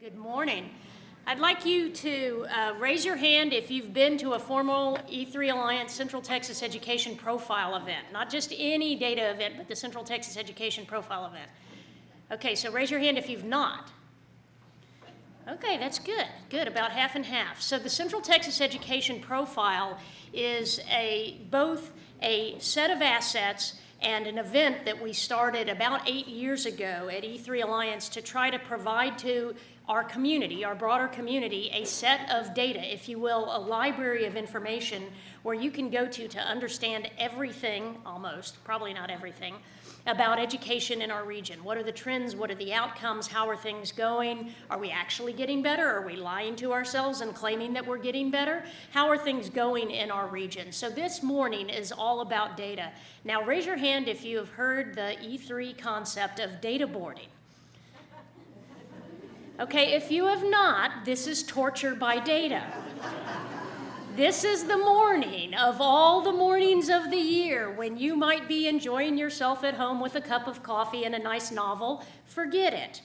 Good morning. I'd like you to raise your hand if you've been to a formal E3 Alliance Central Texas Education Profile event. Not just any data event, but the Central Texas Education Profile event. Okay, so raise your hand if you've not. Okay, that's good. Good, about half and half. So the Central Texas Education Profile is both a set of assets and an event that we started about 8 years ago at E3 Alliance to try to provide to our community, our broader community, a set of data, if you will, a library of information where you can go to understand everything, almost, probably not everything, about education in our region. What are the trends? What are the outcomes? How are things going? Are we actually getting better? Are we lying to ourselves and claiming that we're getting better? How are things going in our region? So this morning is all about data. Now raise your hand if you have heard the E3 concept of data boarding. Okay, if you have not, this is torture by data. This is the morning of all the mornings of the year when you might be enjoying yourself at home with a cup of coffee and a nice novel. Forget it.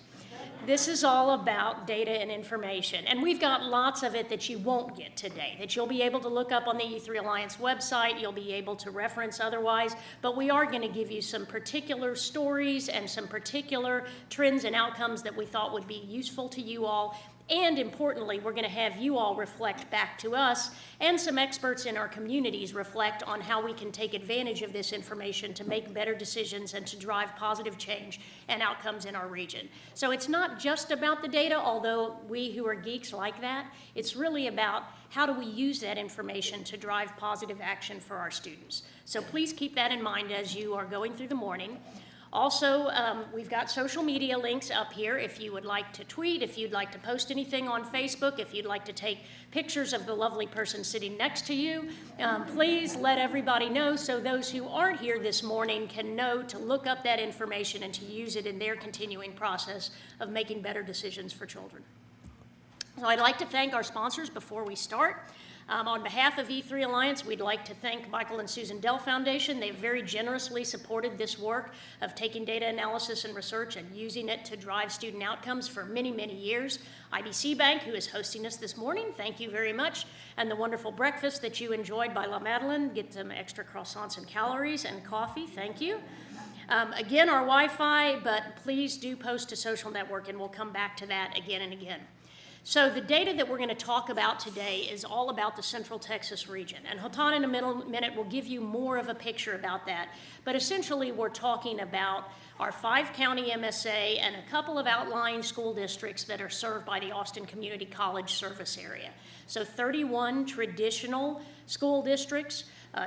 This is all about data and information. And we've got lots of it that you won't get today, that you'll be able to look up on the E3 Alliance website, you'll be able to reference otherwise, but we are going to give you some particular stories and some particular trends and outcomes that we thought would be useful to you all. And importantly, we're going to have you all reflect back to us, and some experts in our communities reflect on how we can take advantage of this information to make better decisions and to drive positive change and outcomes in our region. So it's not just about the data, although we who are geeks like that. It's really about how do we use that information to drive positive action for our students. So please keep that in mind as you are going through the morning. Also, we've got social media links up here if you would like to tweet, if you'd like to post anything on Facebook, if you'd like to take pictures of the lovely person sitting next to you. Please let everybody know so those who aren't here this morning can know to look up that information and to use it in their continuing process of making better decisions for children. So I'd like to thank our sponsors before we start. On behalf of E3 Alliance, we'd like to thank Michael and Susan Dell Foundation. They've very generously supported this work of taking data analysis and research and using it to drive student outcomes for many, many years. IBC Bank, who is hosting us this morning, thank you very much. And the wonderful breakfast that you enjoyed by La Madeleine, get some extra croissants and calories and coffee, thank you. Again, our Wi-Fi, but please do post to social network and we'll come back to that again and again. So the data that we're going to talk about today is all about the Central Texas region. And Khotan in a minute will give you more of a picture about that. But essentially we're talking about our 5-county MSA and a couple of outlying school districts that are served by the Austin Community College service area. So 31 traditional school districts,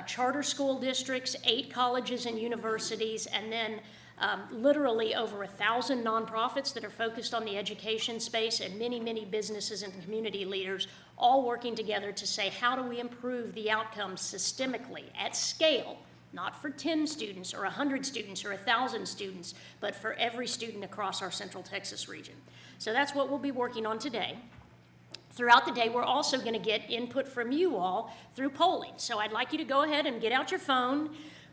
charter school districts, 8 colleges and universities, and then literally over 1,000 nonprofits that are focused on the education space, and many, many businesses and community leaders all working together to say, how do we improve the outcomes systemically at scale, not for 10 students or 100 students or 1,000 students, but for every student across our Central Texas region. So that's what we'll be working on today. Throughout the day, we're also going to get input from you all through polling. So I'd like you to go ahead and get out your phone,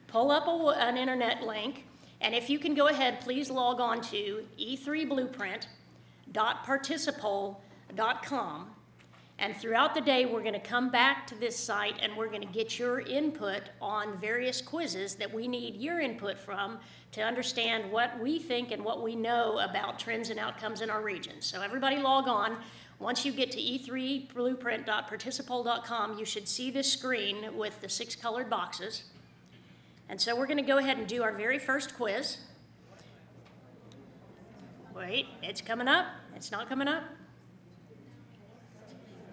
pull up an internet link, and if you can go ahead, please log on to e3blueprint.participole.com. And throughout the day, we're going to come back to this site and we're going to get your input on various quizzes that we need your input from to understand what we think and what we know about trends and outcomes in our region. So everybody log on. Once you get to e3blueprint.participole.com, you should see this screen with the 6 colored boxes. And so we're going to go ahead and do our very first quiz. Wait, it's coming up. It's not coming up.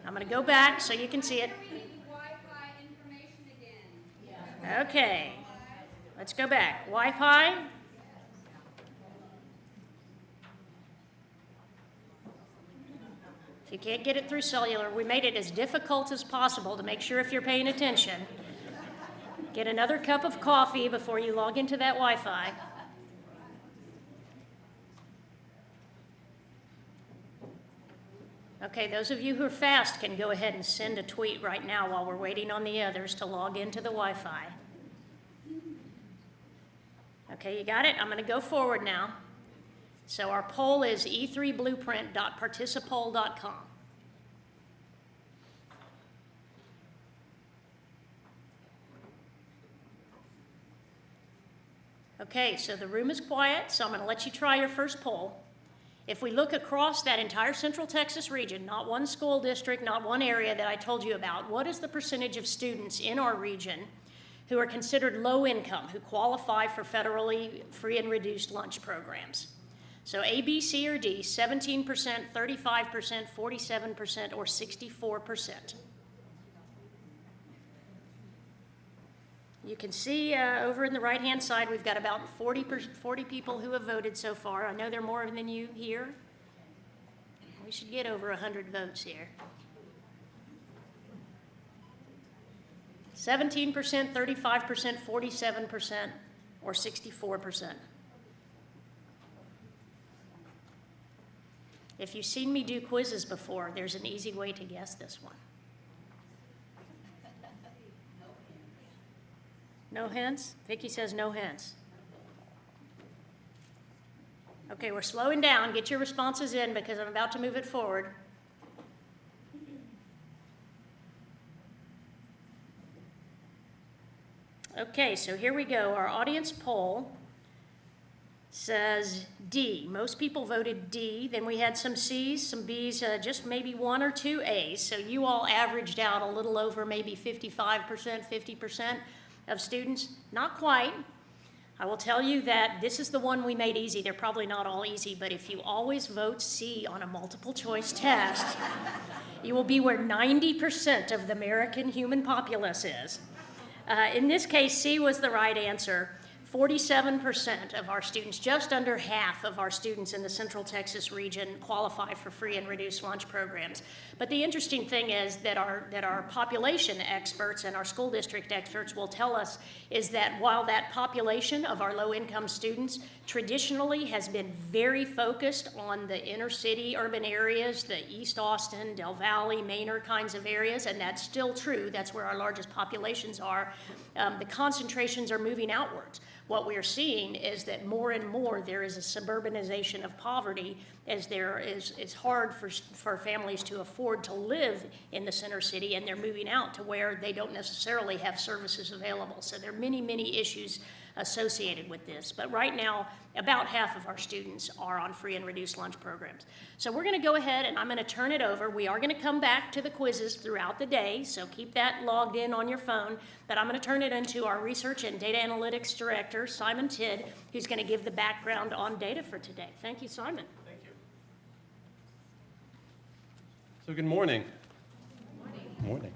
I'm going to go back so you can see it. Okay, let's go back. Wi-Fi. If you can't get it through cellular, we made it as difficult as possible to make sure if you're paying attention. Get another cup of coffee before you log into that Wi-Fi. Okay, those of you who are fast can go ahead and send a tweet right now while we're waiting on the others to log into the Wi-Fi. Okay, you got it? I'm going to go forward now. So our poll is e3blueprint.participole.com. Okay, so the room is quiet, so I'm going to let you try your first poll. If we look across that entire Central Texas region, not one school district, not one area that I told you about, what is the percentage of students in our region who are considered low income, who qualify for federally free and reduced lunch programs? So A, B, C, or D, 17%, 35%, 47%, or 64%. You can see over in the right-hand side, we've got about 40 people who have voted so far. I know there are more than you here. We should get over 100 votes here. 17%, 35%, 47%, or 64%. If you've seen me do quizzes before, there's an easy way to guess this one. No hands? Vicki says no hands. Okay, we're slowing down. Get your responses in because I'm about to move it forward. Okay, so here we go. Our audience poll says D. Most people voted D. Then we had some C's, some B's, just maybe 1 or 2 A's. So you all averaged out a little over maybe 55%, 50% of students. Not quite. I will tell you that this is the one we made easy. They're probably not all easy, but if you always vote C on a multiple choice test, you will be where 90% of the American human populace is. In this case, C was the right answer. 47% of our students, just under half of our students in the Central Texas region qualify for free and reduced lunch programs. But the interesting thing is that our population experts and our school district experts will tell us is that while that population of our low-income students traditionally has been very focused on the inner city urban areas, the East Austin, Del Valle, Manor kinds of areas, and that's still true, that's where our largest populations are, the concentrations are moving outwards. What we are seeing is that more and more there is a suburbanization of poverty as there is, it's hard for families to afford to live in the center city, and they're moving out to where they don't necessarily have services available. So there are many, many issues associated with this. But right now, about half of our students are on free and reduced lunch programs. So we're going to go ahead and I'm going to turn it over. We are going to come back to the quizzes throughout the day, so keep that logged in on your phone. But I'm going to turn it into our Research and Data Analytics Director, Simon Tidd, who's going to give the background on data for today. Thank you, Simon. Thank you. So good morning. Good morning.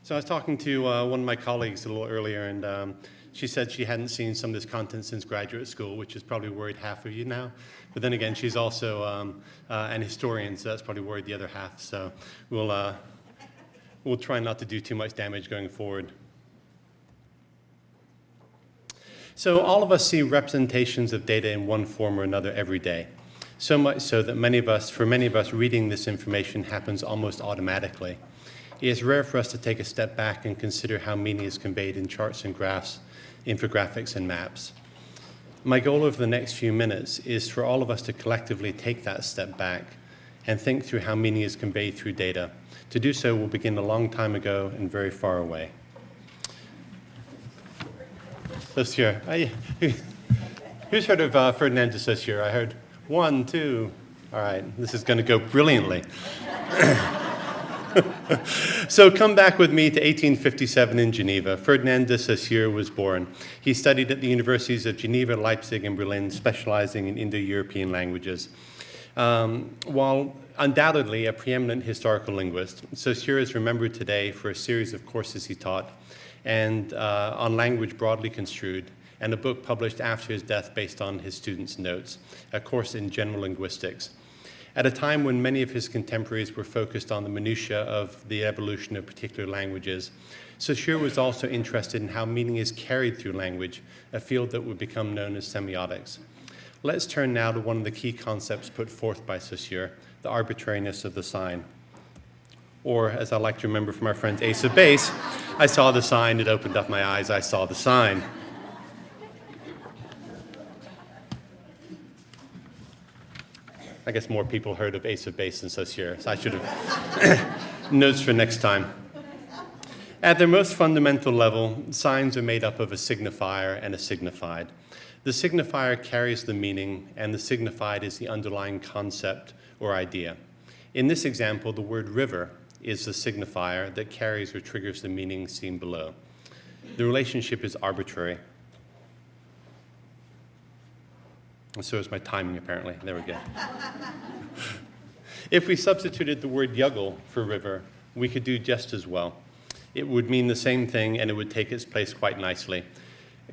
So I was talking to one of my colleagues a little earlier, and she said she hadn't seen some of this content since graduate school, which has probably worried half of you now. But then again, she's also an historian, so that's probably worried the other half. So we'll try not to do too much damage going forward. So all of us see representations of data in one form or another every day. So much so that for many of us, reading this information happens almost automatically. It is rare for us to take a step back and consider how meaning is conveyed in charts and graphs, infographics, and maps. My goal over the next few minutes is for all of us to collectively take that step back and think through how meaning is conveyed through data. To do so, we'll begin a long time ago and very far away. Saussure. Who's heard of Ferdinand de Saussure? I heard 1, 2. All right, this is going to go brilliantly. So come back with me to 1857 in Geneva. Ferdinand de Saussure was born. He studied at the universities of Geneva, Leipzig, and Berlin, specializing in Indo-European languages. While undoubtedly a preeminent historical linguist, Saussure is remembered today for a series of courses he taught and on language broadly construed, and a book published after his death based on his students' notes, a course in general linguistics. At a time when many of his contemporaries were focused on the minutiae of the evolution of particular languages, Saussure was also interested in how meaning is carried through language, a field that would become known as semiotics. Let's turn now to one of the key concepts put forth by Saussure, the arbitrariness of the sign. Or, as I like to remember from our friend's Ace of Base, I saw the sign, it opened up my eyes, I saw the sign. I guess more people heard of Ace of Base than Saussure, so I should have notes for next time. At their most fundamental level, signs are made up of a signifier and a signified. The signifier carries the meaning, and the signified is the underlying concept or idea. In this example, the word river is the signifier that carries or triggers the meaning seen below. The relationship is arbitrary. And so is my timing, apparently. There we go. If we substituted the word yuggle for river, we could do just as well. It would mean the same thing, and it would take its place quite nicely.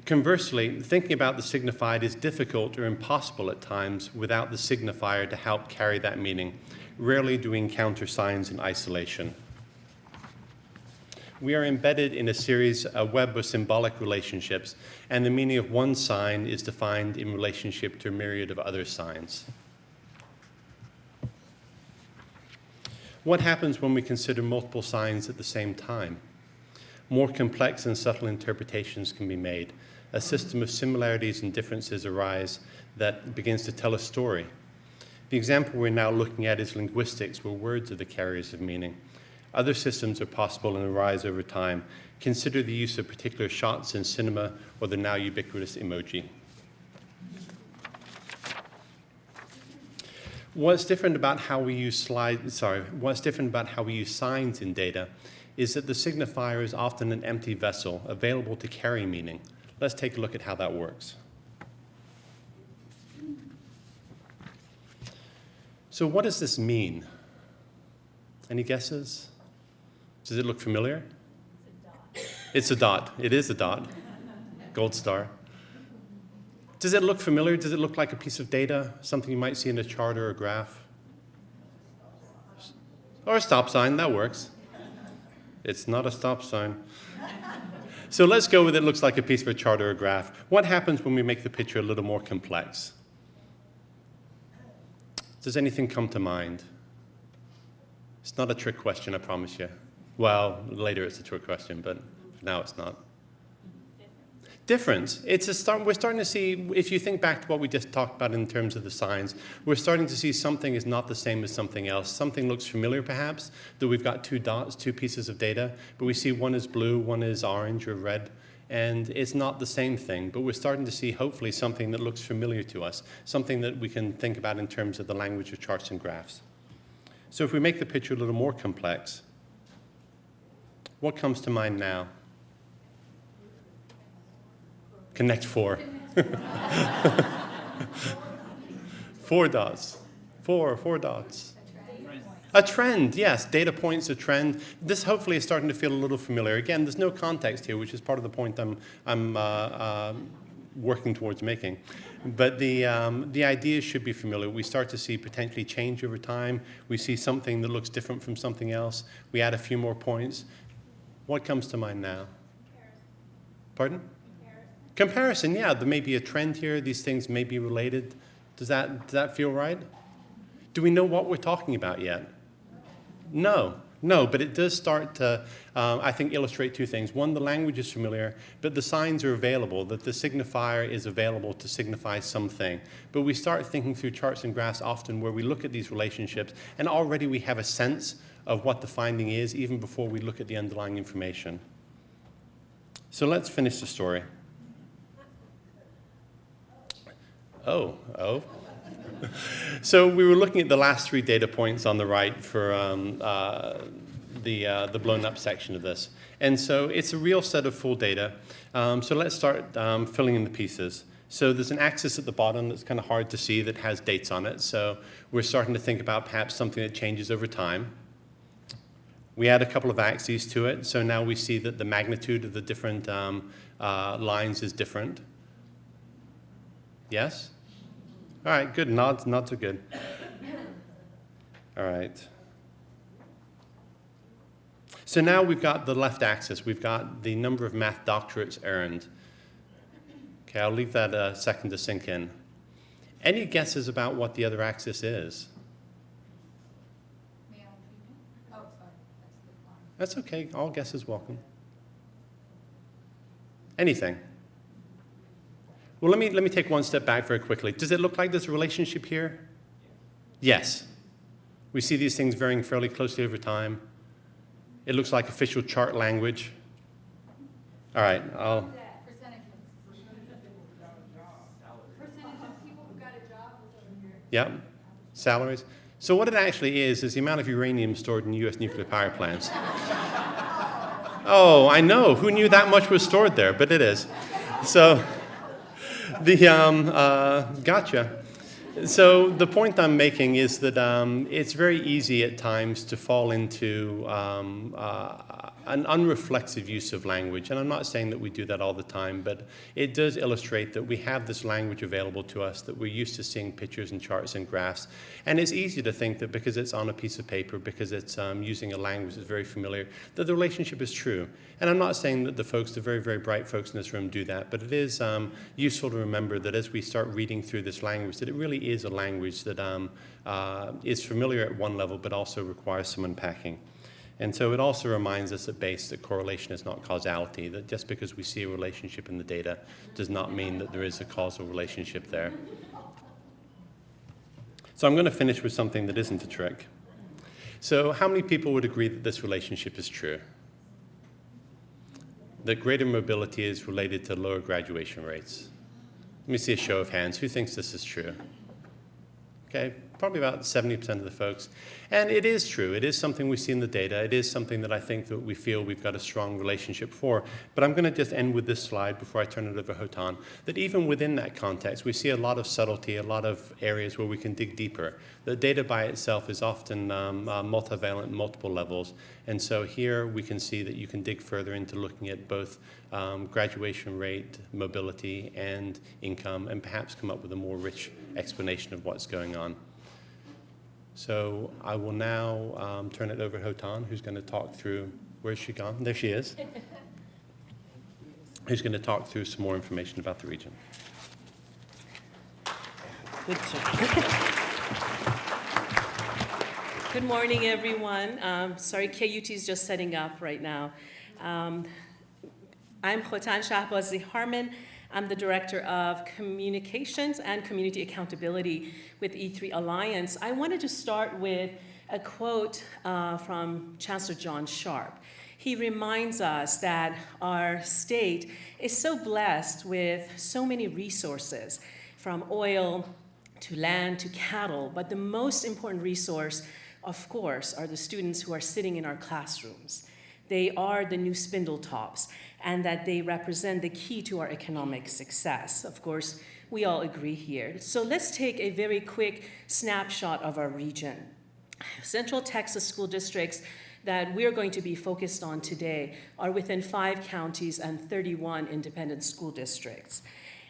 Conversely, thinking about the signified is difficult or impossible at times without the signifier to help carry that meaning. Rarely do we encounter signs in isolation. We are embedded in a web of symbolic relationships, and the meaning of one sign is defined in relationship to a myriad of other signs. What happens when we consider multiple signs at the same time? More complex and subtle interpretations can be made. A system of similarities and differences arise that begins to tell a story. The example we're now looking at is linguistics, where words are the carriers of meaning. Other systems are possible and arise over time. Consider the use of particular shots in cinema or the now ubiquitous emoji. What's different about how we use signs in data is that the signifier is often an empty vessel available to carry meaning. Let's take a look at how that works. So what does this mean? Any guesses? Does it look familiar? It's a dot. It is a dot. Gold star. Does it look familiar? Does it look like a piece of data? Something you might see in a chart or a graph? Or a stop sign, that works. It's not a stop sign. So let's go with it looks like a piece of a chart or a graph. What happens when we make the picture a little more complex? Does anything come to mind? It's not a trick question, I promise you. Well, later it's a trick question, but for now it's not. Difference. We're starting to see, if you think back to what we just talked about in terms of the signs, we're starting to see something is not the same as something else. Something looks familiar, perhaps, that we've got two dots, two pieces of data, but we see one is blue, one is orange or red, and it's not the same thing, but we're starting to see, hopefully, something that looks familiar to us, something that we can think about in terms of the language of charts and graphs. So if we make the picture a little more complex, what comes to mind now? Connect 4. 4 dots. 4 dots. A trend, yes. Data points, a trend. This hopefully is starting to feel a little familiar. Again, there's no context here, which is part of the point I'm working towards making. But the ideas should be familiar. We start to see potentially change over time. We see something that looks different from something else. We add a few more points. What comes to mind now? Pardon? Comparison, yeah, there may be a trend here. These things may be related. Does that feel right? Do we know what we're talking about yet? No, but it does start to, I think, illustrate two things. One, the language is familiar, but the signs are available, that the signifier is available to signify something. But we start thinking through charts and graphs often where we look at these relationships, and already we have a sense of what the finding is, even before we look at the underlying information. So let's finish the story. Oh. So we were looking at the last 3 data points on the right for the blown up section of this. And so it's a real set of full data. So let's start filling in the pieces. So there's an axis at the bottom that's kind of hard to see that has dates on it. So we're starting to think about perhaps something that changes over time. We add a couple of axes to it. So now we see that the magnitude of the different lines is different. Yes? All right, good. Nods are good. All right. So now we've got the left axis. We've got the number of math doctorates earned. Okay, I'll leave that a second to sink in. Any guesses about what the other axis is? Oh, sorry. That's okay. All guesses welcome. Anything? Well, let me take one step back very quickly. Does it look like there's a relationship here? Yes. We see these things varying fairly closely over time. It looks like official chart language. All right, I'll... Yeah, salaries. So what it actually is the amount of uranium stored in U.S. nuclear power plants. Oh, I know. Who knew that much was stored there? But it is. So, gotcha. So the point I'm making is that it's very easy at times to fall into an unreflexive use of language. And I'm not saying that we do that all the time, but it does illustrate that we have this language available to us, that we're used to seeing pictures and charts and graphs. And it's easy to think that because it's on a piece of paper, because it's using a language that's very familiar, that the relationship is true. And I'm not saying that the very, very bright folks in this room do that, but it is useful to remember that as we start reading through this language, that it really is a language that is familiar at one level, but also requires some unpacking. And so it also reminds us at base that correlation is not causality, that just because we see a relationship in the data does not mean that there is a causal relationship there. So I'm going to finish with something that isn't a trick. So how many people would agree that this relationship is true? That greater mobility is related to lower graduation rates? Let me see a show of hands. Who thinks this is true? Okay, probably about 70% of the folks. And it is true. It is something we see in the data. It is something that I think that we feel we've got a strong relationship for. But I'm going to just end with this slide before I turn it over to Khotan, that even within that context, we see a lot of subtlety, a lot of areas where we can dig deeper. The data by itself is often multivalent, multiple levels. And so here we can see that you can dig further into looking at both graduation rate, mobility, and income, and perhaps come up with a more rich explanation of what's going on. So I will now turn it over to Khotan, who's going to talk through, where's she gone? There she is. Who's going to talk through some more information about the region. Good job. Good morning, everyone. Sorry, KUT is just setting up right now. I'm Khotan Shahbazi-Harmon. I'm the Director of Communications and Community Accountability with E3 Alliance. I wanted to start with a quote from Chancellor John Sharp. He reminds us that our state is so blessed with so many resources, from oil to land to cattle, but the most important resource, of course, are the students who are sitting in our classrooms. They are the new spindle tops, and that they represent the key to our economic success. Of course, we all agree here. So let's take a very quick snapshot of our region. Central Texas school districts that we're going to be focused on today are within 5 counties and 31 independent school districts.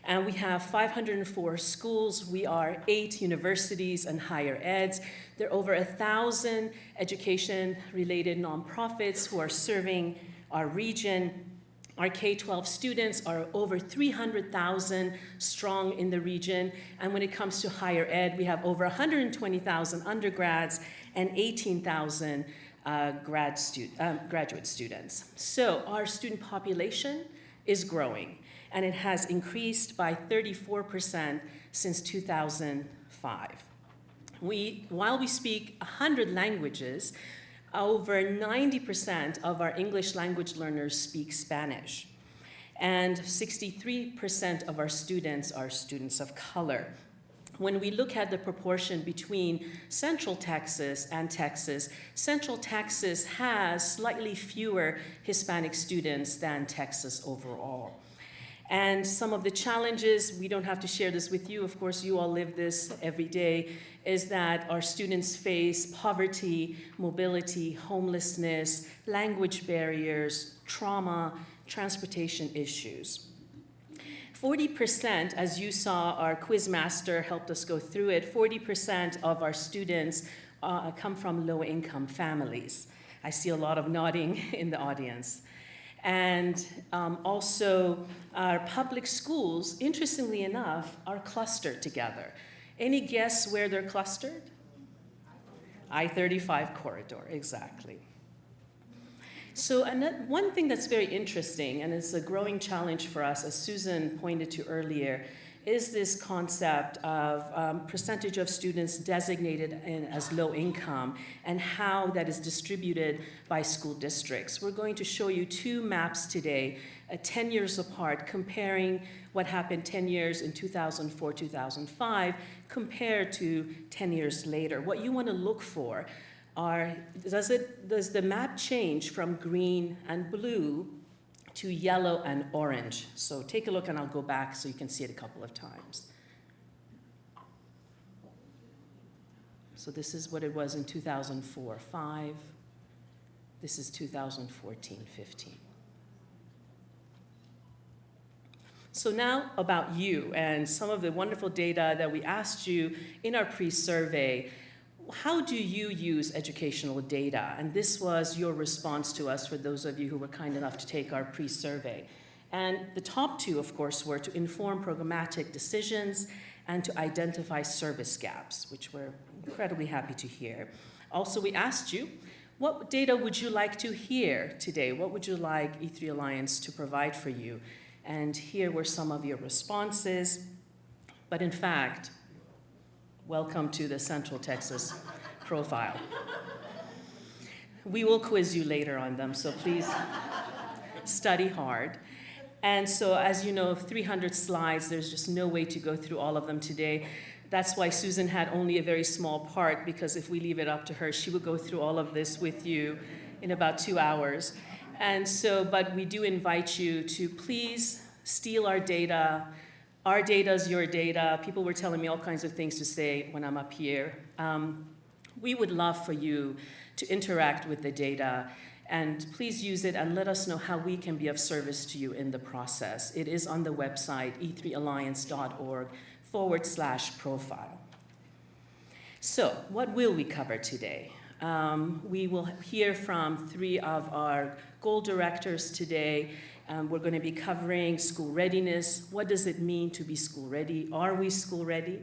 And we have 504 schools. We are 8 universities and higher eds. There are over 1,000 education-related nonprofits who are serving our region. Our K-12 students are over 300,000 strong in the region. And when it comes to higher ed, we have over 120,000 undergrads and 18,000 graduate students. So our student population is growing, and it has increased by 34% since 2005. While we speak 100 languages, over 90% of our English language learners speak Spanish, and 63% of our students are students of color. When we look at the proportion between Central Texas and Texas, Central Texas has slightly fewer Hispanic students than Texas overall. And some of the challenges, we don't have to share this with you, of course you all live this every day, is that our students face poverty, mobility, homelessness, language barriers, trauma, transportation issues. 40%, as you saw, our quiz master helped us go through it, 40% of our students come from low-income families. I see a lot of nodding in the audience. And also, our public schools, interestingly enough, are clustered together. Any guess where they're clustered? I-35 corridor, exactly. So one thing that's very interesting, and it's a growing challenge for us, as Susan pointed to earlier, is this concept of percentage of students designated as low income and how that is distributed by school districts. We're going to show you two maps today, 10 years apart, comparing what happened 10 years in 2004, 2005, compared to 10 years later. What you want to look for are, does the map change from green and blue to yellow and orange? So take a look, and I'll go back so you can see it a couple of times. So this is what it was in 2004-05. This is 2014-15. So now about you and some of the wonderful data that we asked you in our pre-survey. How do you use educational data? And this was your response to us for those of you who were kind enough to take our pre-survey. And the top two, of course, were to inform programmatic decisions and to identify service gaps, which we're incredibly happy to hear. Also, we asked you, what data would you like to hear today? What would you like E3 Alliance to provide for you? And here were some of your responses. But in fact, welcome to the Central Texas profile. We will quiz you later on them, so please study hard. And so, as you know, 300 slides, there's just no way to go through all of them today. That's why Susan had only a very small part, because if we leave it up to her, she would go through all of this with you in about 2 hours. And so, but we do invite you to please steal our data. Our data is your data. People were telling me all kinds of things to say when I'm up here. We would love for you to interact with the data, and please use it and let us know how we can be of service to you in the process. It is on the website, e3alliance.org/profile. So what will we cover today? We will hear from 3 of our goal directors today. We're going to be covering school readiness. What does it mean to be school ready? Are we school ready?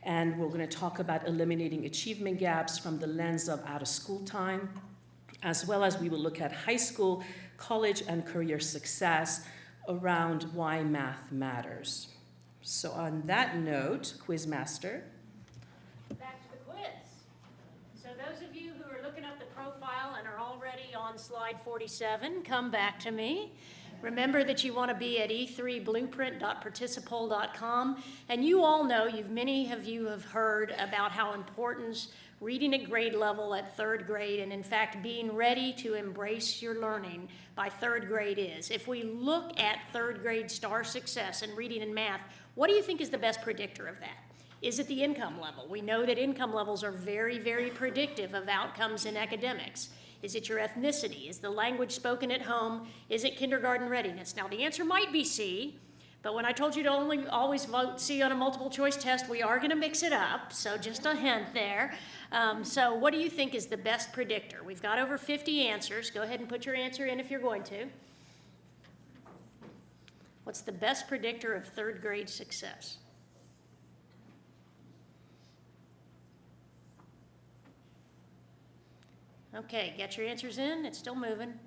And we're going to talk about eliminating achievement gaps from the lens of out-of-school time, as well as we will look at high school, college, and career success around why math matters. So on that note, Quizmaster. Back to the quiz. So those of you who are looking up the profile and are already on slide 47, come back to me. Remember that you want to be at e3blueprint.participole.com. And you all know, many of you have heard about how important reading at grade level at 3rd grade, and in fact being ready to embrace your learning by 3rd grade is. If we look at 3rd grade star success in reading and math, what do you think is the best predictor of that? Is it the income level? We know that income levels are very, very predictive of outcomes in academics. Is it your ethnicity? Is the language spoken at home? Is it kindergarten readiness? Now, the answer might be C, but when I told you to only always vote C on a multiple choice test, we are going to mix it up, so just a hint there. So what do you think is the best predictor? We've got over 50 answers. Go ahead and put your answer in if you're going to. What's the best predictor of 3rd grade success? Okay, get your answers in. It's still moving.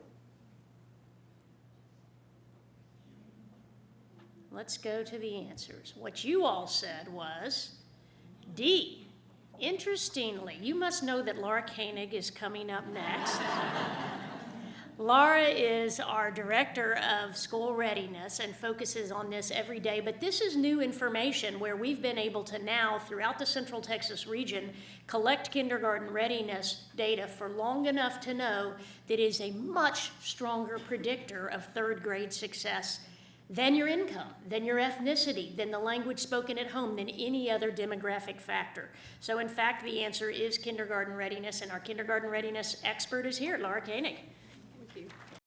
Let's go to the answers. What you all said was D. Interestingly, you must know that Laura Koenig is coming up next. Laura is our director of school readiness and focuses on this every day, but this is new information where we've been able to now, throughout the Central Texas region, collect kindergarten readiness data for long enough to know that it is a much stronger predictor of 3rd grade success than your income, than your ethnicity, than the language spoken at home, than any other demographic factor. So in fact, the answer is kindergarten readiness, and our kindergarten readiness expert is here, Laura Koenig.